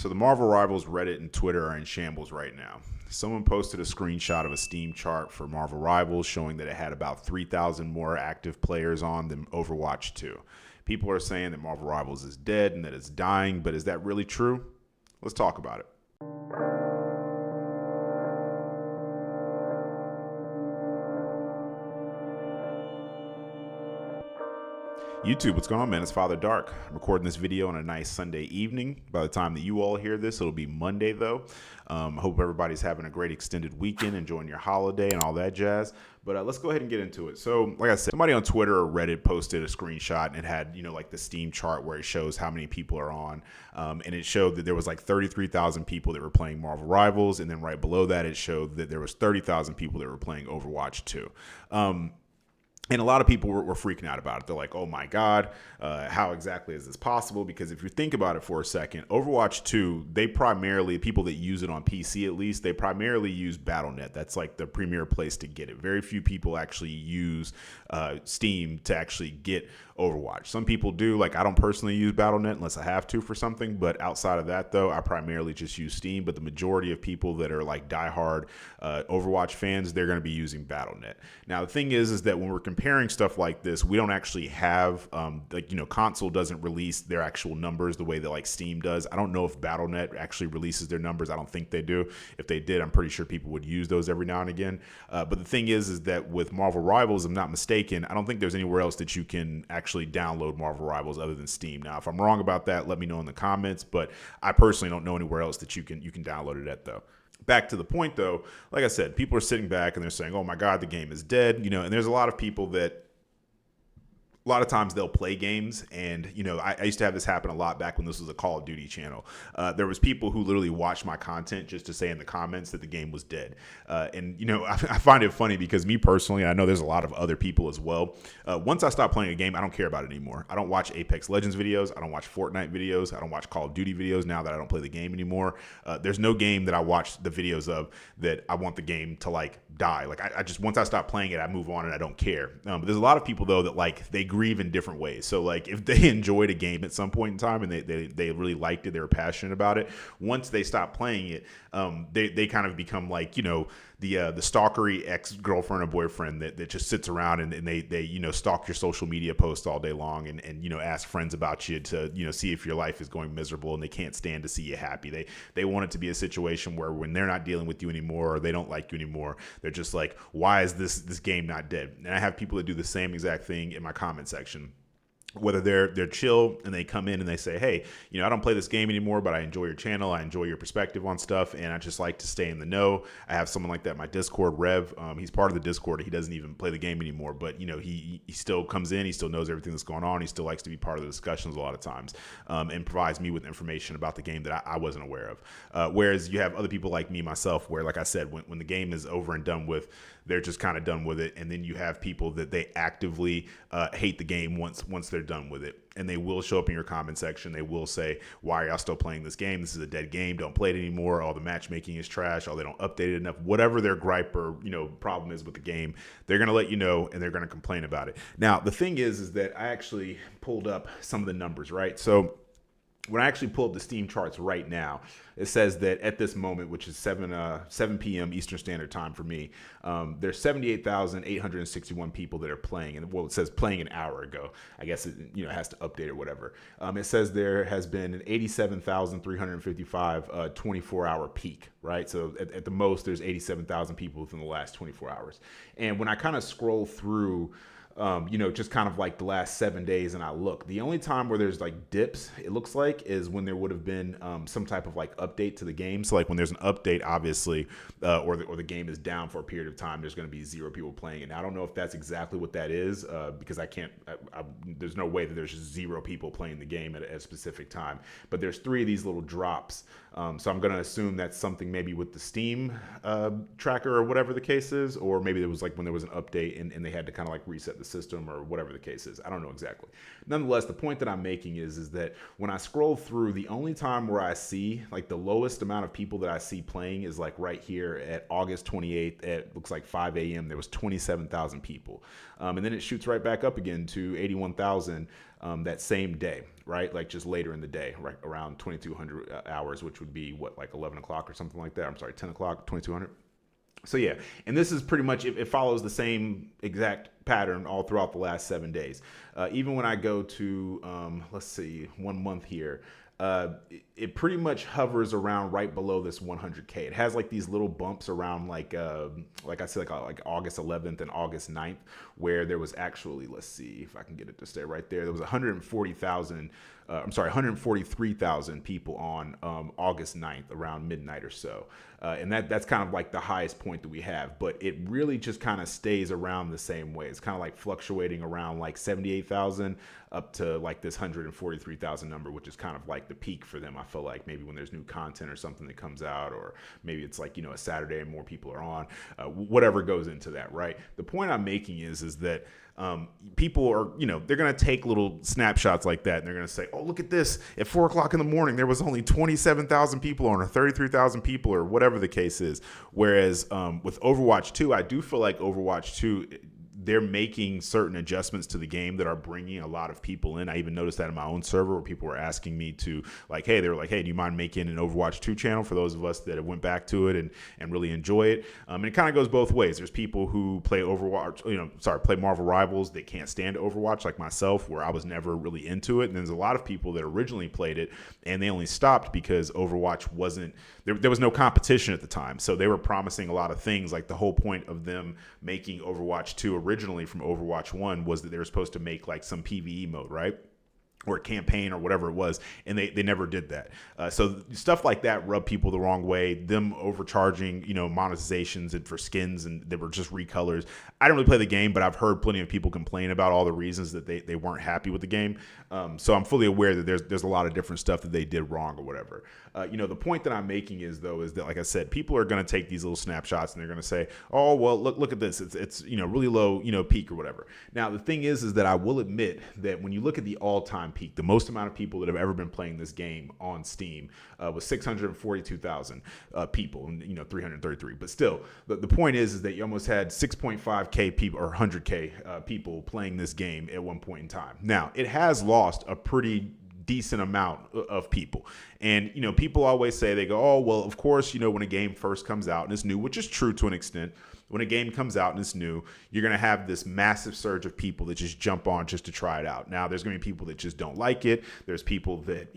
So the Marvel Rivals Reddit and Twitter are in shambles right now. Someone posted a screenshot of a Steam chart for Marvel Rivals showing that it had about 3,000 more active players on than Overwatch 2. People are saying that Marvel Rivals is dead and that it's dying, but is that really true? Let's talk about it. YouTube, what's going on, man? It's Father Dark. I'm recording this video on a nice Sunday evening. By the time that you all hear this, it'll be Monday, though. Hope everybody's having a great extended weekend, enjoying your holiday and all that jazz. But let's go ahead and get into it. So, like I said, somebody on Twitter or Reddit posted a screenshot, and it had, like the Steam chart where it shows how many people are on. And it showed that there was like 33,000 people that were playing Marvel Rivals. And then right below that, it showed that there was 30,000 people that were playing Overwatch 2. And a lot of people were freaking out about it. They're like, oh my God, how exactly is this possible? Because if you think about it for a second, Overwatch 2, they primarily, people that use it on PC at least, they primarily use Battle.net. That's like the premier place to get it. Very few people actually use Steam to actually get Overwatch. Some people do. Like, I don't personally use Battle.net unless I have to for something. But outside of that, though, I primarily just use Steam. But the majority of people that are like diehard Overwatch fans, they're going to be using Battle.net. Now, the thing is that when we're comparing stuff like this, we don't actually have console doesn't release their actual numbers the way that like Steam does. I don't know if Battle.net actually releases their numbers. I don't think they do. If they did, I'm pretty sure people would use those every now and again. But the thing is that with Marvel Rivals, if I'm not mistaken, I don't think there's anywhere else that you can actually download Marvel Rivals other than Steam. Now, if I'm wrong about that, let me know in the comments. But I personally don't know anywhere else that you can download it at, though. Back to the point, though, like I said, people are sitting back and they're saying, oh my God, the game is dead. And there's a lot of people that a lot of times they'll play games, and I used to have this happen a lot back when this was a Call of Duty channel. There was people who literally watched my content just to say in the comments that the game was dead. I find it funny because me personally, and I know there's a lot of other people as well. Once I stop playing a game, I don't care about it anymore. I don't watch Apex Legends videos. I don't watch Fortnite videos. I don't watch Call of Duty videos now that I don't play the game anymore. There's no game that I watch the videos of that I want the game to like die. Like I just, once I stop playing it, I move on and I don't care. But there's a lot of people though that like they grieve in different ways. So like if they enjoyed a game at some point in time and they really liked it, they were passionate about it, once they stop playing it, they kind of become like, the stalkery ex-girlfriend or boyfriend that just sits around and they stalk your social media posts all day long and ask friends about you to see if your life is going miserable, and they can't stand to see you happy. They want it to be a situation where when they're not dealing with you anymore or they don't like you anymore, they're just like, why is this game not dead? And I have people that do the same exact thing in my comment section. Whether they're chill and they come in and they say, hey, I don't play this game anymore, but I enjoy your channel. I enjoy your perspective on stuff, and I just like to stay in the know. I have someone like that in my Discord, Rev. He's part of the Discord. He doesn't even play the game anymore, but he still comes in. He still knows everything that's going on. He still likes to be part of the discussions a lot of times, and provides me with information about the game that I wasn't aware of. Whereas you have other people like me, myself, where, like I said, when the game is over and done with, they're just kind of done with it. And then you have people that they actively hate the game once they're done with it. And they will show up in your comment section. They will say, why are y'all still playing this game? This is a dead game. Don't play it anymore. All the matchmaking is trash. Or they don't update it enough. Whatever their gripe or, problem is with the game, they're going to let you know, and they're going to complain about it. Now, the thing is that I actually pulled up some of the numbers, right? So when I actually pull up the Steam charts right now, it says that at this moment, which is 7 p.m. Eastern Standard Time for me, there's 78,861 people that are playing. And well, it says playing an hour ago. I guess it has to update or whatever. It says there has been an 87,355 24-hour peak, right? So at the most, there's 87,000 people within the last 24 hours. And when I kind of scroll through just kind of like the last 7 days, and I look, the only time where there's like dips, it looks like, is when there would have been some type of like update to the game. So like when there's an update, obviously, or the game is down for a period of time, there's going to be 0 people playing it. And I don't know if that's exactly what that is, because there's no way that there's just 0 people playing the game at a specific time. But there's 3 of these little drops. So I'm going to assume that's something maybe with the Steam tracker or whatever the case is, or maybe it was like when there was an update and they had to kind of like reset the system or whatever the case is. I don't know exactly. Nonetheless, the point that I'm making is that when I scroll through, the only time where I see like the lowest amount of people that I see playing is like right here at August 28th at looks like 5 a.m. There was 27,000 people. And then it shoots right back up again to 81,000 that same day, right? Like just later in the day, right around 2200 hours, which would be what, like 11 o'clock or something like that. I'm sorry, 10 o'clock, 2200. So yeah, and this is pretty much, it follows the same exact pattern all throughout the last 7 days. Even when I go to, let's see, 1 month here, it pretty much hovers around right below this 100K. It has like these little bumps around like I said, like August 11th and August 9th, where there was actually, let's see if I can get it to stay right there. There was 143,000 people on August 9th around midnight or so. And that's kind of like the highest point that we have, but it really just kind of stays around the same way. It's kind of like fluctuating around like 78,000 up to like this 143,000 number, which is kind of like the peak for them. I feel like maybe when there's new content or something that comes out, or maybe it's like, a Saturday and more people are on, whatever goes into that, right? The point I'm making is that people are, they're going to take little snapshots like that and they're going to say, oh, look at this. At 4 o'clock in the morning, there was only 27,000 people on, or 33,000 people, or whatever the case is. Whereas with Overwatch 2, I do feel like Overwatch 2, they're making certain adjustments to the game that are bringing a lot of people in. I even noticed that in my own server where people were asking me to they were like, hey, do you mind making an Overwatch 2 channel for those of us that have went back to it and really enjoy it? And it kind of goes both ways. There's people who play Overwatch, play Marvel Rivals that can't stand Overwatch, like myself, where I was never really into it. And there's a lot of people that originally played it and they only stopped because Overwatch wasn't, there was no competition at the time. So they were promising a lot of things. Like the whole point of them making Overwatch 2 originally from Overwatch 1 was that they were supposed to make like some PvE mode, right? Or a campaign or whatever it was, and they never did that. So stuff like that rubbed people the wrong way. Them overcharging, monetizations and for skins, and they were just recolors. I don't really play the game, but I've heard plenty of people complain about all the reasons that they weren't happy with the game. So I'm fully aware that there's a lot of different stuff that they did wrong or whatever. The point that I'm making is that, like I said, people are going to take these little snapshots and they're going to say, oh, well, look at this. It's really low, peak or whatever. Now, the thing is that I will admit that when you look at the all-time peak, the most amount of people that have ever been playing this game on Steam was 642,000 people, and 333. But still, the point is that you almost had 6.5K people or 100K people playing this game at one point in time. Now, it has lost a pretty decent amount of people. And, people always say, they go, oh, well, of course, when a game first comes out and it's new, which is true to an extent. When a game comes out and it's new, you're going to have this massive surge of people that just jump on just to try it out. Now, there's going to be people that just don't like it. There's people that,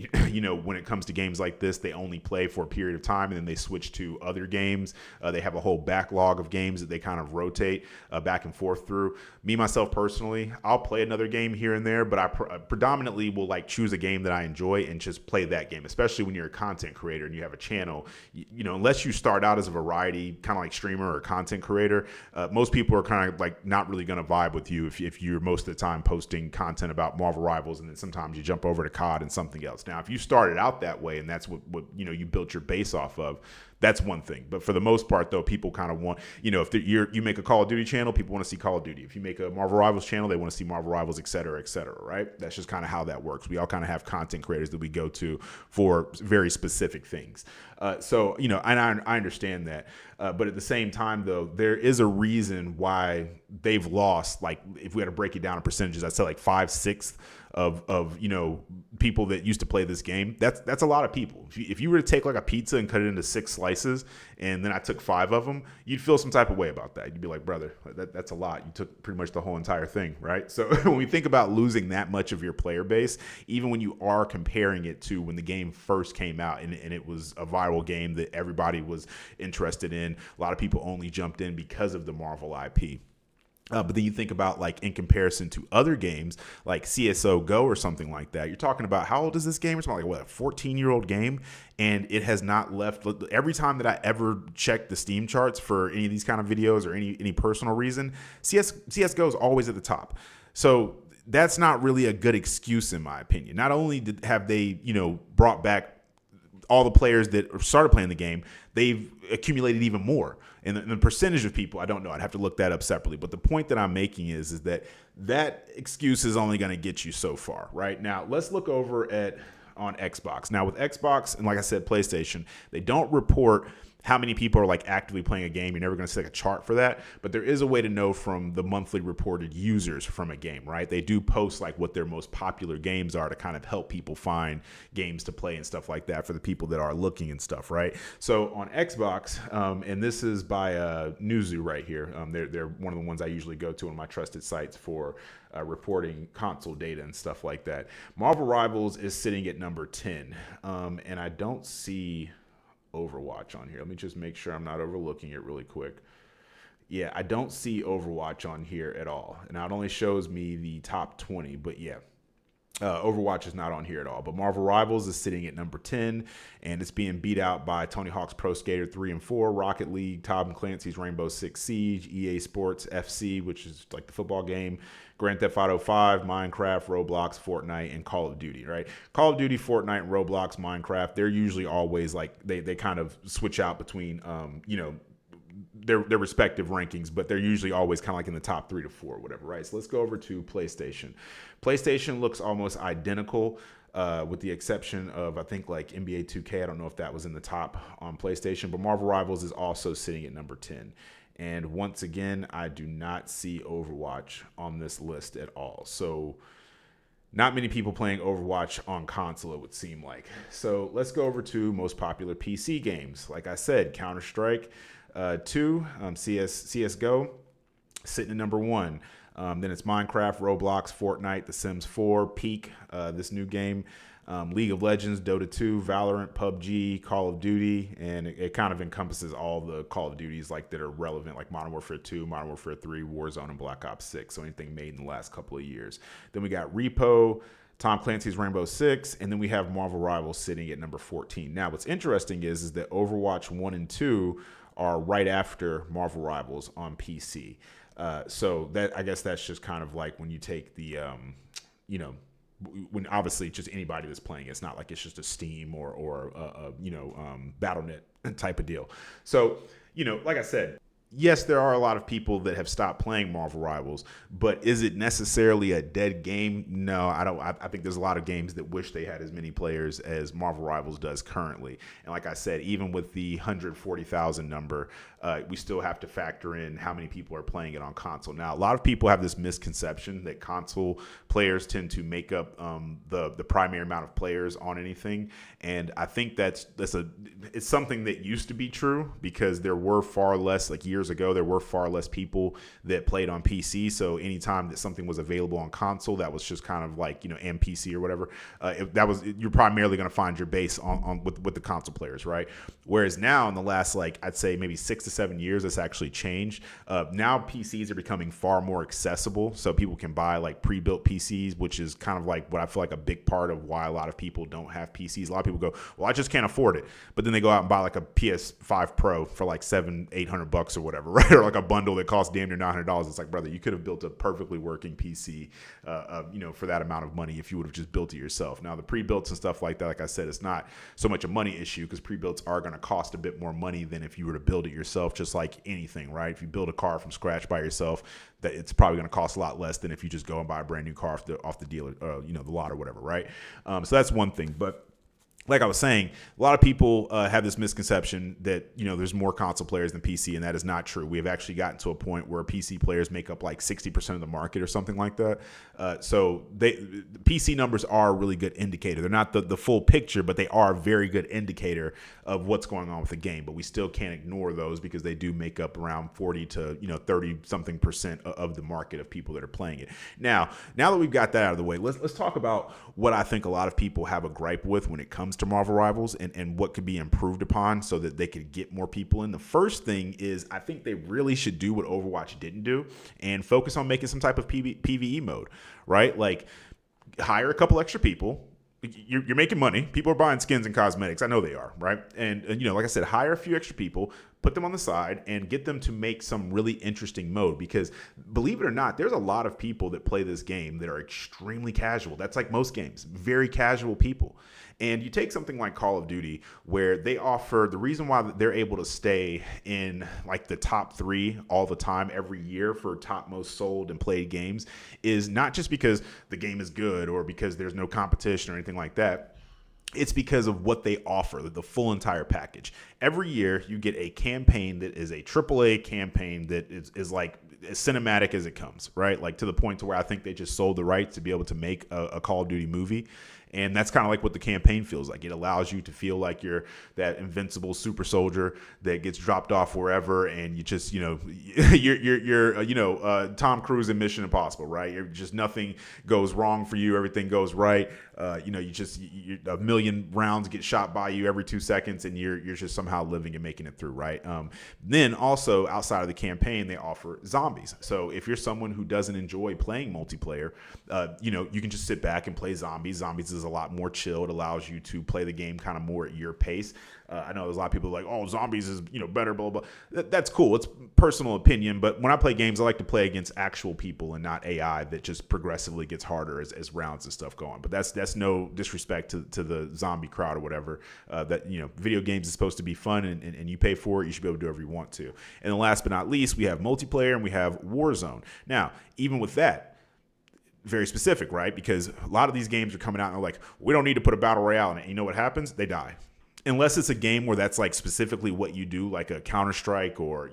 when it comes to games like this, they only play for a period of time and then they switch to other games. They have a whole backlog of games that they kind of rotate back and forth through. Me, myself, personally, I'll play another game here and there, but I predominantly will choose a game that I enjoy and just play that game, especially when you're a content creator and you have a channel. Unless you start out as a variety, kind of like streamer or content creator, most people are kind of not really going to vibe with you if you're most of the time posting content about Marvel Rivals and then sometimes you jump over to COD and something else. Now, if you started out that way and that's what you built your base off of, that's one thing. But for the most part, though, people kind of want, if you make a Call of Duty channel, people want to see Call of Duty. If you make a Marvel Rivals channel, they want to see Marvel Rivals, et cetera, right? That's just kind of how that works. We all kind of have content creators that we go to for very specific things. So, and I understand that. But at the same time, though, there is a reason why they've lost, if we had to break it down in percentages, I'd say 5/6 of people that used to play this game. That's a lot of people. If you were to take a pizza and cut it into 6 slices and then I took 5 of them, you'd feel some type of way about that. You'd be like, brother, that's a lot. You took pretty much the whole entire thing, right? So when we think about losing that much of your player base, even when you are comparing it to when the game first came out and it was a viral game that everybody was interested in, a lot of people only jumped in because of the Marvel IP. But then you think about in comparison to other games like CS:GO Go or something like that, you're talking about how old is this game? It's about a 14-year-old game, and it has not left. Every time that I ever check the Steam charts for any of these kind of videos or any personal reason, CS:GO is always at the top. So that's not really a good excuse in my opinion. Not only have they brought back all the players that started playing the game, they've accumulated even more. And the percentage of people, I don't know. I'd have to look that up separately. But the point that I'm making is that excuse is only going to get you so far, right? Now, let's look over on Xbox. Now, with Xbox and, like I said, PlayStation, they don't report how many people are like actively playing a game. You're never going to see like a chart for that, but there is a way to know from the monthly reported users from a game, right? They do post like what their most popular games are to kind of help people find games to play and stuff like that for the people that are looking and stuff, right? So on Xbox, and this is by Newzoo right here. They're one of the ones I usually go to on my trusted sites for reporting console data and stuff like that. Marvel Rivals is sitting at number 10, and I don't see Overwatch on here. Let me just make sure I'm not overlooking it really quick. Yeah, I don't see Overwatch on here at all. Now, it only shows me the top 20, but yeah, Overwatch is not on here at all. But Marvel Rivals is sitting at number 10, and it's being beat out by Tony Hawk's Pro Skater 3 and 4, Rocket League, Tom Clancy's Rainbow Six Siege, EA Sports FC, which is like the football game, Grand Theft Auto 5, Minecraft, Roblox, Fortnite, and Call of Duty, right? Call of Duty, Fortnite, Roblox, Minecraft, they're usually always like, they kind of switch out between, their respective rankings, but they're usually always kind of like in the top 3 to 4, whatever, right? So let's go over to PlayStation. PlayStation looks almost identical, with the exception of, I think, like NBA 2K. I don't know if that was in the top on PlayStation, but Marvel Rivals is also sitting at number 10. And once again, I do not see Overwatch on this list at all. So not many people playing Overwatch on console, it would seem like. So let's go over to most popular PC games. Like I said, Counter-Strike 2, CSGO, sitting at number 1. Then it's Minecraft, Roblox, Fortnite, The Sims 4, Peak, this new game, League of Legends, Dota 2, Valorant, PUBG, Call of Duty, and it kind of encompasses all the Call of Duties like that are relevant, like Modern Warfare 2, Modern Warfare 3, Warzone, and Black Ops 6, so anything made in the last couple of years. Then we got Repo, Tom Clancy's Rainbow Six, and then we have Marvel Rivals sitting at number 14. Now, what's interesting is that Overwatch 1 and 2 are right after Marvel Rivals on PC. So that, I guess that's just kind of like when you take the, when obviously just anybody that's playing, it's not like it's just a Steam or Battle.net type of deal. So, like I said, yes, there are a lot of people that have stopped playing Marvel Rivals, but is it necessarily a dead game? No, I don't. I think there's a lot of games that wish they had as many players as Marvel Rivals does currently. And like I said, even with the 140,000 number, we still have to factor in how many people are playing it on console. Now, a lot of people have this misconception that console players tend to make up the primary amount of players on anything, and I think it's something that used to be true because there were far less, like years ago, there were far less people that played on PC. So anytime that something was available on console, that was just kind of like and PC or whatever, you're primarily going to find your base with the console players, right? Whereas now in the last, like, I'd say maybe 6 to 7 years, it's actually changed. Now PCs are becoming far more accessible, so people can buy like pre-built PCs, which is kind of like what I feel like a big part of why a lot of people don't have PCs. A lot of people go, well, I just can't afford it, but then they go out and buy like a PS5 Pro for like $700-800 or whatever, right? Or like a bundle that costs damn near $900. It's like, brother, you could have built a perfectly working PC, for that amount of money if you would have just built it yourself. Now the pre-builts and stuff like that, like I said, it's not so much a money issue because pre-builts are going to cost a bit more money than if you were to build it yourself, just like anything, right? If you build a car from scratch by yourself, that it's probably going to cost a lot less than if you just go and buy a brand new car off the dealer, the lot or whatever, right? So that's one thing, but like I was saying, a lot of people have this misconception that, there's more console players than PC, and that is not true. We have actually gotten to a point where PC players make up like 60% of the market or something like that. So the PC numbers are a really good indicator. They're not the full picture, but they are a very good indicator of what's going on with the game. But we still can't ignore those because they do make up around 40 to 30-something% of the market of people that are playing it. Now that we've got that out of the way, let's talk about what I think a lot of people have a gripe with when it comes to Marvel Rivals and what could be improved upon so that they could get more people in. The first thing is I think they really should do what Overwatch didn't do and focus on making some type of PvE mode, right? Like hire a couple extra people. You're making money. People are buying skins and cosmetics. I know they are, right? And like I said, hire a few extra people, put them on the side, and get them to make some really interesting mode. Because believe it or not, there's a lot of people that play this game that are extremely casual. That's like most games, very casual people. And you take something like Call of Duty, where they offer the reason why they're able to stay in like the top 3 all the time every year for top most sold and played games is not just because the game is good or because there's no competition or anything like that. It's because of what they offer, the full entire package. Every year, you get a campaign that is a AAA campaign that is like as cinematic as it comes, right? Like to the point to where I think they just sold the rights to be able to make a Call of Duty movie. And that's kind of like what the campaign feels like. It allows you to feel like you're that invincible super soldier that gets dropped off wherever, and you just, you're Tom Cruise in Mission Impossible, right? You're just nothing goes wrong for you, everything goes right. A million rounds get shot by you every 2 seconds, and you're just somehow living and making it through, right? Then also outside of the campaign, they offer zombies. So if you're someone who doesn't enjoy playing multiplayer, you can just sit back and play zombies. Zombies is a lot more chill. It allows you to play the game kind of more at your pace. I know there's a lot of people like, oh, zombies is better, blah, blah, blah. That's cool. It's personal opinion. But when I play games, I like to play against actual people and not AI that just progressively gets harder as rounds and stuff go on. But that's no disrespect to the zombie crowd or whatever. Video games is supposed to be fun, and you pay for it. You should be able to do whatever you want to. And then last but not least, we have multiplayer and we have Warzone. Now, even with that, very specific, right? Because a lot of these games are coming out and they're like, we don't need to put a battle royale in it. And you know what happens? They die. Unless it's a game where that's like specifically what you do, like a Counter-Strike or,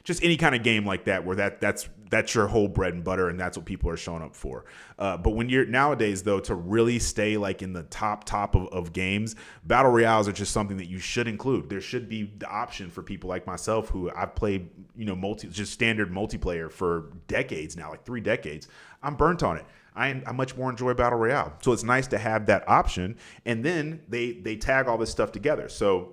just any kind of game like that, where that's your whole bread and butter, and that's what people are showing up for. But when you're nowadays, though, to really stay like in the top of games, battle royales are just something that you should include. There should be the option for people like myself, who I've played, just standard multiplayer for decades now, like 3 decades. I'm burnt on it. I much more enjoy battle royale, so it's nice to have that option. And then they tag all this stuff together, so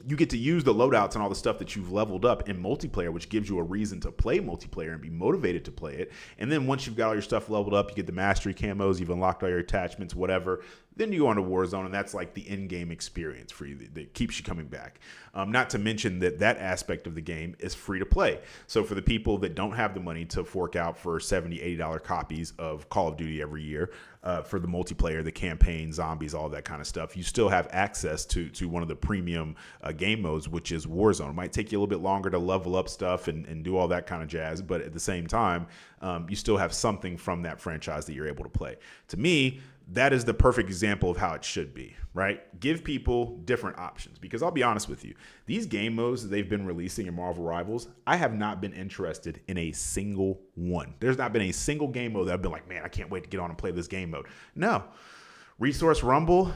you get to use the loadouts and all the stuff that you've leveled up in multiplayer, which gives you a reason to play multiplayer and be motivated to play it. And then once you've got all your stuff leveled up, you get the mastery camos, you've unlocked all your attachments, whatever. Then you go on to Warzone, and that's like the in-game experience for you that keeps you coming back. Not to mention that aspect of the game is free to play. So for the people that don't have the money to fork out for $70, $80 copies of Call of Duty every year, for the multiplayer, the campaign, zombies, all that kind of stuff, you still have access to one of the premium game modes, which is Warzone. It might take you a little bit longer to level up stuff and do all that kind of jazz, but at the same time, you still have something from that franchise that you're able to play. To me, that is the perfect example of how it should be, right? Give people different options, because I'll be honest with you, these game modes that they've been releasing in Marvel Rivals, I have not been interested in a single one. There's not been a single game mode that I've been like, man, I can't wait to get on and play this game mode. No. Resource Rumble,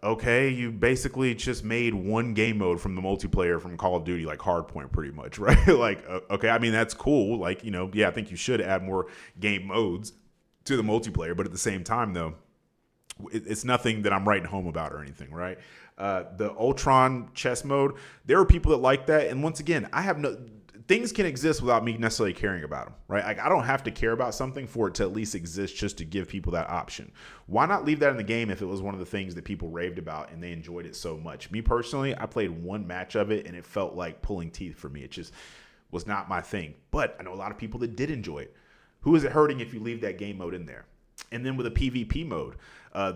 okay, you basically just made one game mode from the multiplayer from Call of Duty, like Hardpoint pretty much, right? Like, okay, I mean, that's cool. Like, I think you should add more game modes to the multiplayer, but at the same time, though, it's nothing that I'm writing home about or anything, right? The Ultron chess mode, there are people that like that. And once again, things can exist without me necessarily caring about them, right? Like, I don't have to care about something for it to at least exist, just to give people that option. Why not leave that in the game if it was one of the things that people raved about and they enjoyed it so much? Me personally, I played one match of it and it felt like pulling teeth for me. It just was not my thing. But I know a lot of people that did enjoy it. Who is it hurting if you leave that game mode in there? And then with a PvP mode,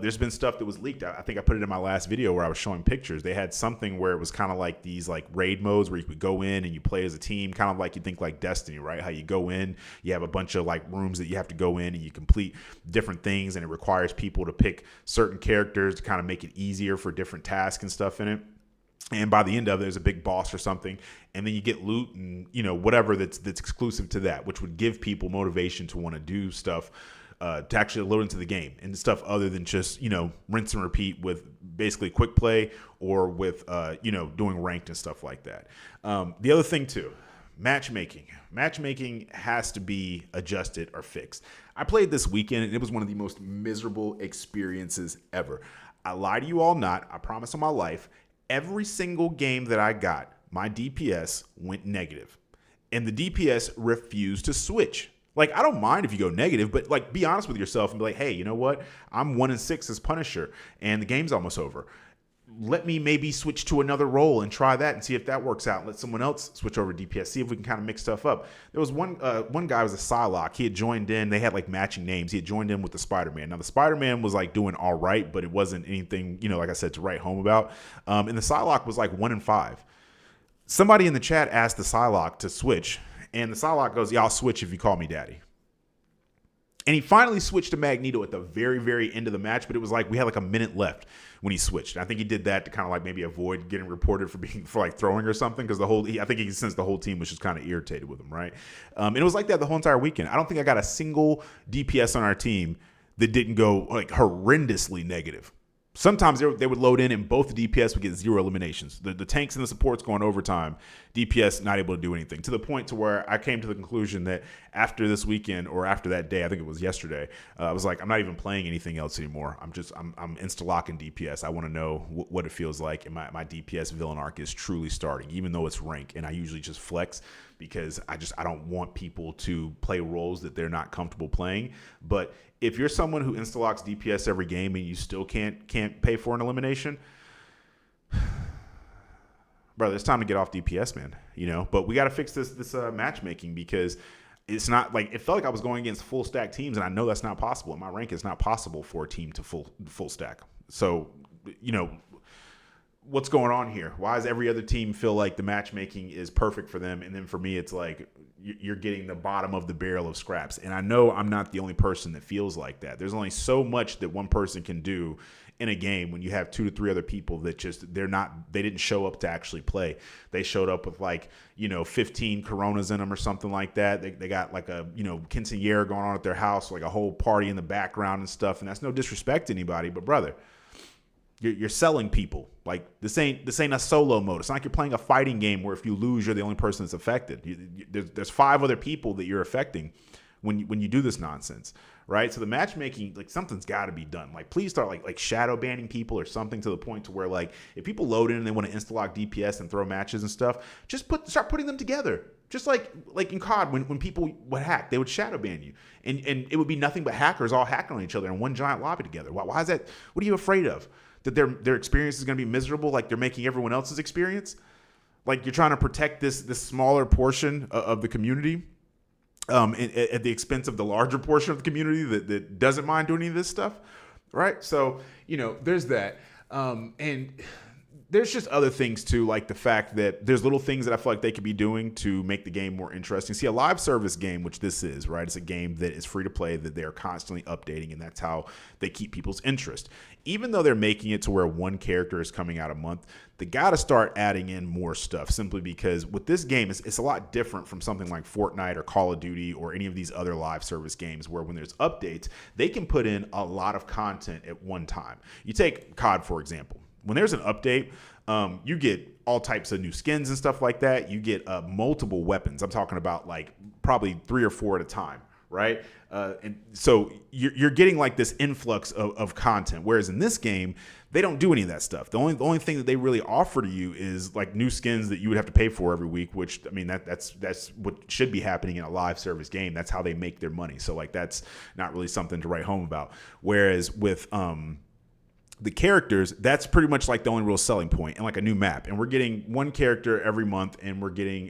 there's been stuff that was leaked. I think I put it in my last video where I was showing pictures. They had something where it was kind of like these like raid modes where you could go in and you play as a team, kind of like you think like Destiny, right? How you go in, you have a bunch of like rooms that you have to go in and you complete different things, and it requires people to pick certain characters to kind of make it easier for different tasks and stuff in it. And by the end of it, there's a big boss or something, and then you get loot and whatever that's exclusive to that, which would give people motivation to want to do stuff, to actually load into the game and stuff other than just rinse and repeat with basically quick play or with doing ranked and stuff like that. The other thing too, matchmaking has to be adjusted or fixed. I played this weekend and it was one of the most miserable experiences ever. I lie to you all not. I promise on my life, every single game that I got, my DPS went negative, and the DPS refused to switch. Like, I don't mind if you go negative, but like, be honest with yourself and be like, hey, you know what? I'm 1-6 as Punisher, and the game's almost over. let me maybe switch to another role and try that and see if that works out. Let someone else switch over to DPS, see if we can kind of mix stuff up. There was one guy was a Psylocke. He had joined in. They had like matching names. He had joined in with the Spider-Man. Now the Spider-Man was like doing all right, but it wasn't anything, like I said, to write home about. And the Psylocke was like 1-5. Somebody in the chat asked the Psylocke to switch, and the Psylocke goes, "Yeah, I'll switch if you call me daddy." And he finally switched to Magneto at the very, very end of the match, but it was like we had like a minute left when he switched. And I think he did that to kind of like maybe avoid getting reported for like throwing or something, because I think he sensed the whole team was just kind of irritated with him, right? And it was like that the whole entire weekend. I don't think I got a single DPS on our team that didn't go like horrendously negative. Sometimes they would load in and both the DPS would get 0 eliminations. The tanks and the supports going overtime, DPS not able to do anything, to the point to where I came to the conclusion that after this weekend, or after that day, I think it was yesterday, I was like, I'm not even playing anything else anymore. I'm insta-locking DPS. I want to know what it feels like, and my DPS villain arc is truly starting, even though it's rank, and I usually just flex because I don't want people to play roles that they're not comfortable playing. But if you're someone who insta-locks DPS every game and you still can't pay for an elimination, brother, it's time to get off DPS, man. But we got to fix this matchmaking, because it's not like, it felt like I was going against full stack teams, and I know that's not possible. In my rank, it's not possible for a team to full stack. So, what's going on here? Why does every other team feel like the matchmaking is perfect for them, and then for me it's like you're getting the bottom of the barrel of scraps? And I know I'm not the only person that feels like that. There's only so much that one person can do in a game when you have 2 to 3 other people that just they didn't show up to actually play. They showed up with 15 Coronas in them or something like that. They got like a quinceañera going on at their house, like a whole party in the background and stuff. And that's no disrespect to anybody, but brother, you're selling people. Like, this ain't a solo mode. It's not like you're playing a fighting game where if you lose, you're the only person that's affected. There's 5 other people that you're affecting when you do this nonsense, right? So the matchmaking, like, something's got to be done. Like, please start like shadow banning people or something, to the point to where, like, if people load in and they want to insta-lock DPS and throw matches and stuff, just start putting them together. Just like in COD, when people would hack, they would shadow ban you, and it would be nothing but hackers all hacking on each other in one giant lobby together. Why is that? What are you afraid of? That their experience is going to be miserable, like they're making everyone else's experience? Like, you're trying to protect this smaller portion of the community at the expense of the larger portion of the community that doesn't mind doing any of this stuff, right? So, there's that. And there's just other things too, like the fact that there's little things that I feel like they could be doing to make the game more interesting. See, a live service game, which this is, right? It's a game that is free to play, that they're constantly updating, and that's how they keep people's interest. Even though they're making it to where one character is coming out a month, they got to start adding in more stuff, simply because with this game, it's a lot different from something like Fortnite or Call of Duty or any of these other live service games, where when there's updates, they can put in a lot of content at one time. You take COD, for example. When there's an update, you get all types of new skins and stuff like that. You get multiple weapons. I'm talking about like probably 3 or 4 at a time, right? And so you're getting like this influx of content. Whereas in this game, they don't do any of that stuff. The only thing that they really offer to you is like new skins that you would have to pay for every week, which, I mean, that's what should be happening in a live service game. That's how they make their money. So like, that's not really something to write home about. Whereas with the characters, that's pretty much like the only real selling point, and like a new map. And we're getting one character every month, and we're getting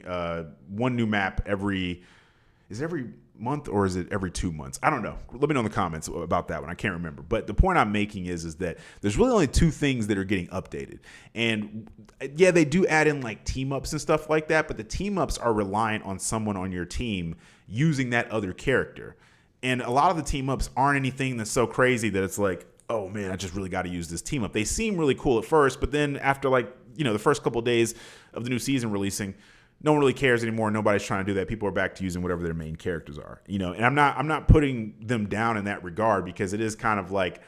one new map every month, or is it every 2 months? I don't know. Let me know in the comments about that one. I can't remember. But the point I'm making is that there's really only 2 things that are getting updated. And yeah, they do add in like team ups and stuff like that, but the team ups are reliant on someone on your team using that other character. And a lot of the team ups aren't anything that's so crazy that it's like, oh man, I just really got to use this team up. They seem really cool at first, but then after the first couple of days of the new season releasing, no one really cares anymore. Nobody's trying to do that. People are back to using whatever their main characters are, and I'm not putting them down in that regard, because it is kind of like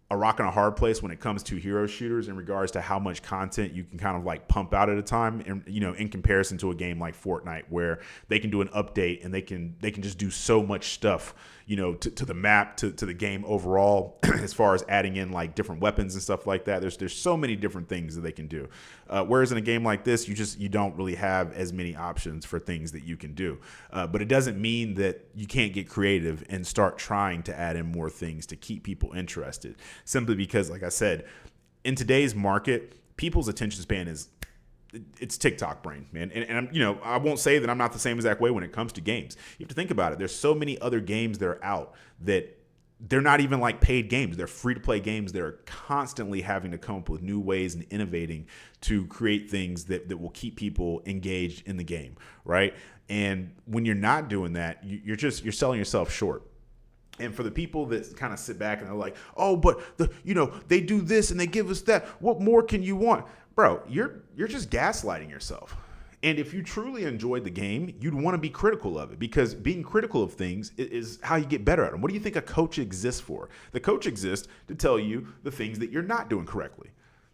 a rock and a hard place when it comes to hero shooters in regards to how much content you can kind of like pump out at a time, and in comparison to a game like Fortnite, where they can do an update and they can just do so much stuff, to the map, to the game overall, as far as adding in like different weapons and stuff like that. There's so many different things that they can do. Whereas in a game like this, you don't really have as many options for things that you can do. But it doesn't mean that you can't get creative and start trying to add in more things to keep people interested. Simply because, like I said, in today's market, people's attention span it's TikTok brain, man. And I won't say that I'm not the same exact way when it comes to games. You have to think about it. There's so many other games that are out that they're not even like paid games. They're free to play games that are constantly having to come up with new ways and innovating to create things that will keep people engaged in the game, right? And when you're not doing that, you're selling yourself short. And for the people that kind of sit back and they're like, oh, but they do this and they give us that. What more can you want? Bro, you're just gaslighting yourself. And if you truly enjoyed the game, you'd want to be critical of it, because being critical of things is how you get better at them. What do you think a coach exists for? The coach exists to tell you the things that you're not doing correctly.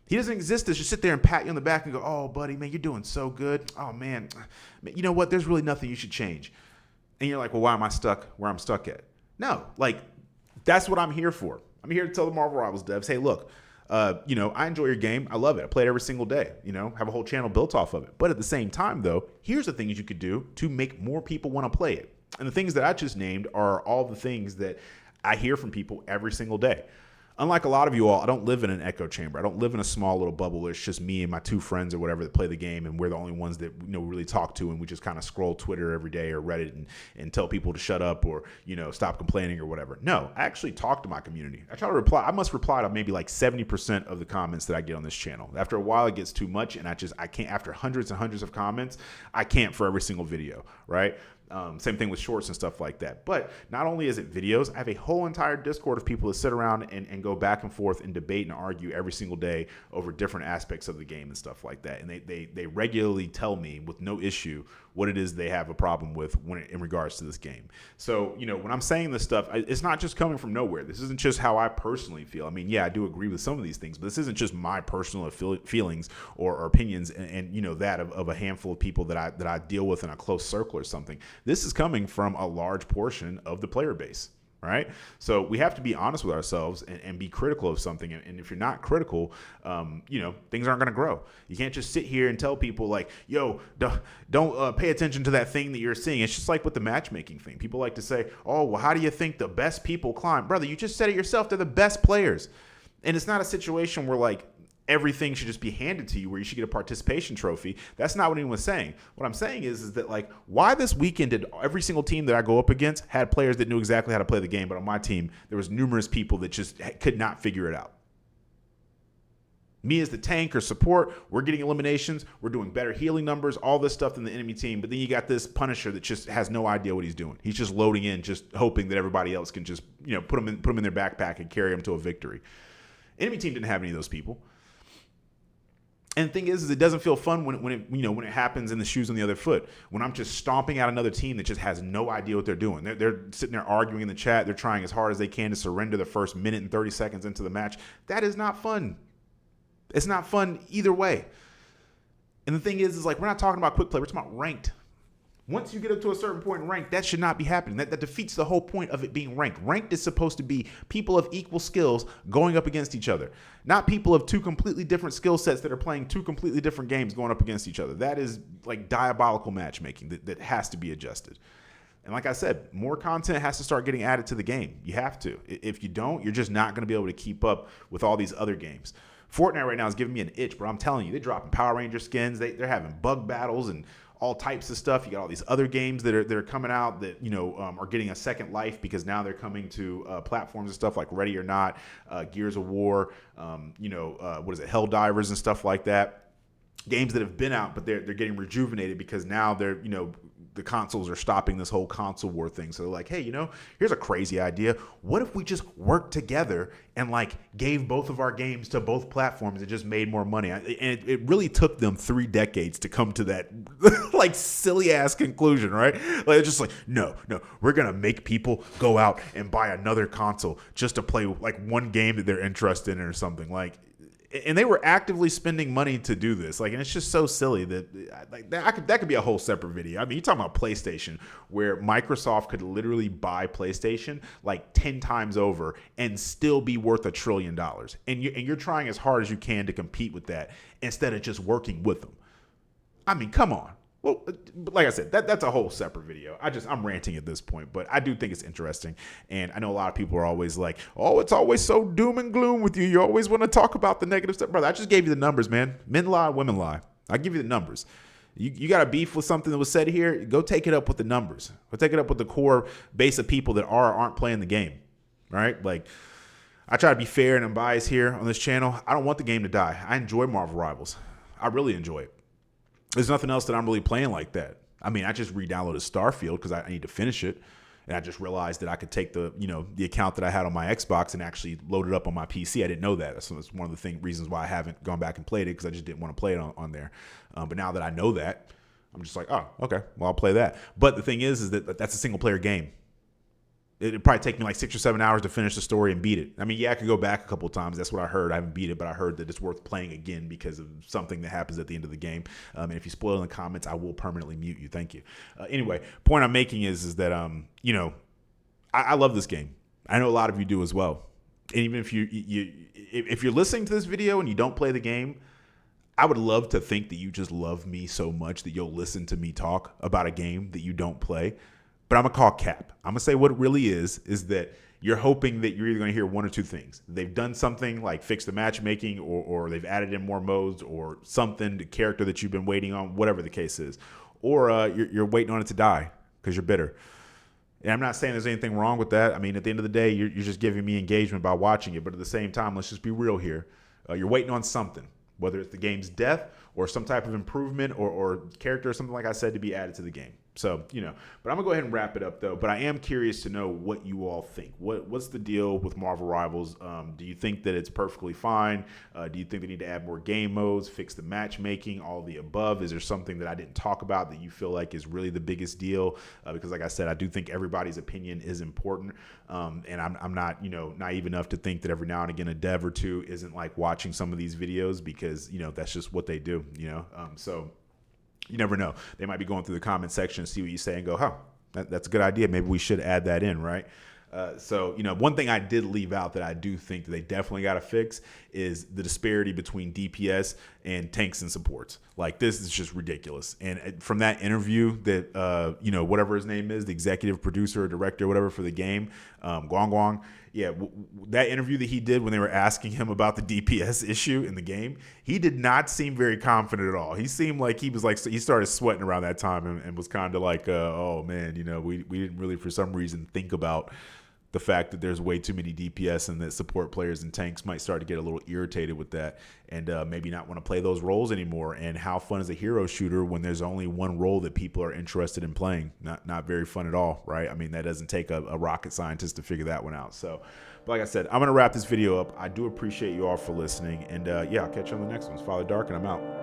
He doesn't exist to just sit there and pat you on the back and go, oh, buddy, man, you're doing so good. Oh, man, you know what? There's really nothing you should change. And you're like, well, why am I stuck where I'm stuck at? No, like, that's what I'm here for. I'm here to tell the Marvel Rivals devs, hey, look, I enjoy your game. I love it. I play it every single day, have a whole channel built off of it. But at the same time, though, here's the things you could do to make more people want to play it. And the things that I just named are all the things that I hear from people every single day. Unlike a lot of you all, I don't live in an echo chamber. I don't live in a small little bubble where it's just me and my two friends or whatever that play the game, and we're the only ones that really talk to, and we just kind of scroll Twitter every day or Reddit and tell people to shut up or stop complaining or whatever. No, I actually talk to my community. I try to reply. I must reply to maybe like 70% of the comments that I get on this channel. After a while, it gets too much, and I can't. After hundreds and hundreds of comments, I can't for every single video, right? Same thing with shorts and stuff like that. But not only is it videos, I have a whole entire Discord of people that sit around and go back and forth and debate and argue every single day over different aspects of the game and stuff like that. And they regularly tell me with no issue what it is they have a problem with in regards to this game. So, when I'm saying this stuff, it's not just coming from nowhere. This isn't just how I personally feel. I mean, yeah, I do agree with some of these things, but this isn't just my personal feelings or opinions and that of a handful of people that I deal with in a close circle or something. This is coming from a large portion of the player base. Right. So we have to be honest with ourselves and be critical of something. And if you're not critical, things aren't going to grow. You can't just sit here and tell people like, yo, don't pay attention to that thing that you're seeing. It's just like with the matchmaking thing. People like to say, oh, well, how do you think the best people climb? Brother, you just said it yourself. They're the best players. And it's not a situation where like everything should just be handed to you where you should get a participation trophy. That's not what anyone's saying. What I'm saying is that like, why this weekend did every single team that I go up against had players that knew exactly how to play the game, but on my team there was numerous people that just could not figure it out. Me as the tank or support, we're getting eliminations, we're doing better healing numbers, all this stuff than the enemy team. But then you got this Punisher that just has no idea what he's doing. He's just loading in, just hoping that everybody else can just put him in their backpack and carry him to a victory. Enemy team didn't have any of those people. And the thing is it doesn't feel fun when it happens in the shoes on the other foot. When I'm just stomping out another team that just has no idea what they're doing. They're sitting there arguing in the chat. They're trying as hard as they can to surrender the first minute and 30 seconds into the match. That is not fun. It's not fun either way. And the thing is like we're not talking about quick play. We're talking about ranked. Once you get up to a certain point in rank, that should not be happening. That defeats the whole point of it being ranked. Ranked is supposed to be people of equal skills going up against each other, not people of two completely different skill sets that are playing two completely different games going up against each other. That is like diabolical matchmaking that has to be adjusted. And like I said, more content has to start getting added to the game. You have to. If you don't, you're just not going to be able to keep up with all these other games. Fortnite right now is giving me an itch, but I'm telling you, they're dropping Power Ranger skins. They're having bug battles and all types of stuff. You got all these other games that are coming out that are getting a second life because now they're coming to platforms and stuff like Ready or Not, Gears of War, Helldivers and stuff like that. Games that have been out, but they're getting rejuvenated because now they're the consoles are stopping this whole console war thing. So they're like, hey, here's a crazy idea. What if we just worked together and like gave both of our games to both platforms and just made more money? And it really took them 3 decades to come to that like silly ass conclusion, right? Like it's just like, no, we're going to make people go out and buy another console just to play like one game that they're interested in or something. Like, and they were actively spending money to do this. Like, and it's just so silly that could be a whole separate video. I mean, you're talking about PlayStation, where Microsoft could literally buy PlayStation like 10 times over and still be worth $1 trillion. And you're trying as hard as you can to compete with that instead of just working with them. I mean, come on. Well, like I said, that's a whole separate video. I'm ranting at this point, but I do think it's interesting. And I know a lot of people are always like, oh, it's always so doom and gloom with you. You always want to talk about the negative stuff. Brother, I just gave you the numbers, man. Men lie, women lie. I give you the numbers. You got a beef with something that was said here, go take it up with the numbers. Go take it up with the core base of people that are or aren't playing the game. All right? Like, I try to be fair and unbiased here on this channel. I don't want the game to die. I enjoy Marvel Rivals. I really enjoy it. There's nothing else that I'm really playing like that. I mean, I just re-downloaded Starfield because I need to finish it. And I just realized that I could take the account that I had on my Xbox and actually load it up on my PC. I didn't know that. So it's one of the reasons why I haven't gone back and played it, because I just didn't want to play it on there. But now that I know that, I'm just like, oh, okay, well, I'll play that. But the thing is that that's a single player game. It'd probably take me like 6 or 7 hours to finish the story and beat it. I mean, yeah, I could go back a couple of times. That's what I heard. I haven't beat it, but I heard that it's worth playing again because of something that happens at the end of the game. And if you spoil in the comments, I will permanently mute you. Thank you. Anyway, point I'm making is that, I love this game. I know a lot of you do as well. And even if if you're listening to this video and you don't play the game, I would love to think that you just love me so much that you'll listen to me talk about a game that you don't play. But I'm going to call cap. I'm going to say what it really is that you're hoping that you're either going to hear one or two things. They've done something like fix the matchmaking, or they've added in more modes or something, the character that you've been waiting on, whatever the case is. Or you're waiting on it to die because you're bitter. And I'm not saying there's anything wrong with that. I mean, at the end of the day, you're just giving me engagement by watching it. But at the same time, let's just be real here. You're waiting on something, whether it's the game's death or some type of improvement or character or something, like I said, to be added to the game. So, but I'm going to go ahead and wrap it up, though. But I am curious to know what you all think. What's the deal with Marvel Rivals? Do you think that it's perfectly fine? Do you think they need to add more game modes, fix the matchmaking, all the above? Is there something that I didn't talk about that you feel like is really the biggest deal? Because like I said, I do think everybody's opinion is important. And I'm not, naive enough to think that every now and again a dev or two isn't like watching some of these videos because, that's just what they do, so you never know. They might be going through the comment section and see what you say and go, huh, that's a good idea. Maybe we should add that in, right? So, one thing I did leave out that I do think that they definitely got to fix is the disparity between DPS and tanks and supports. Like, this is just ridiculous. And from that interview that, whatever his name is, the executive producer or director or whatever for the game, Guang, yeah, that interview that he did when they were asking him about the DPS issue in the game, he did not seem very confident at all. He seemed like he started sweating around that time and was kind of like, oh man, we didn't really for some reason think about the fact that there's way too many DPS and that support players and tanks might start to get a little irritated with that and maybe not want to play those roles anymore. And how fun is a hero shooter when there's only one role that people are interested in playing? Not very fun at all, right? I mean, that doesn't take a rocket scientist to figure that one out. So, but like I said, I'm going to wrap this video up. I do appreciate you all for listening. And yeah, I'll catch you on the next one. It's Father Dark, and I'm out.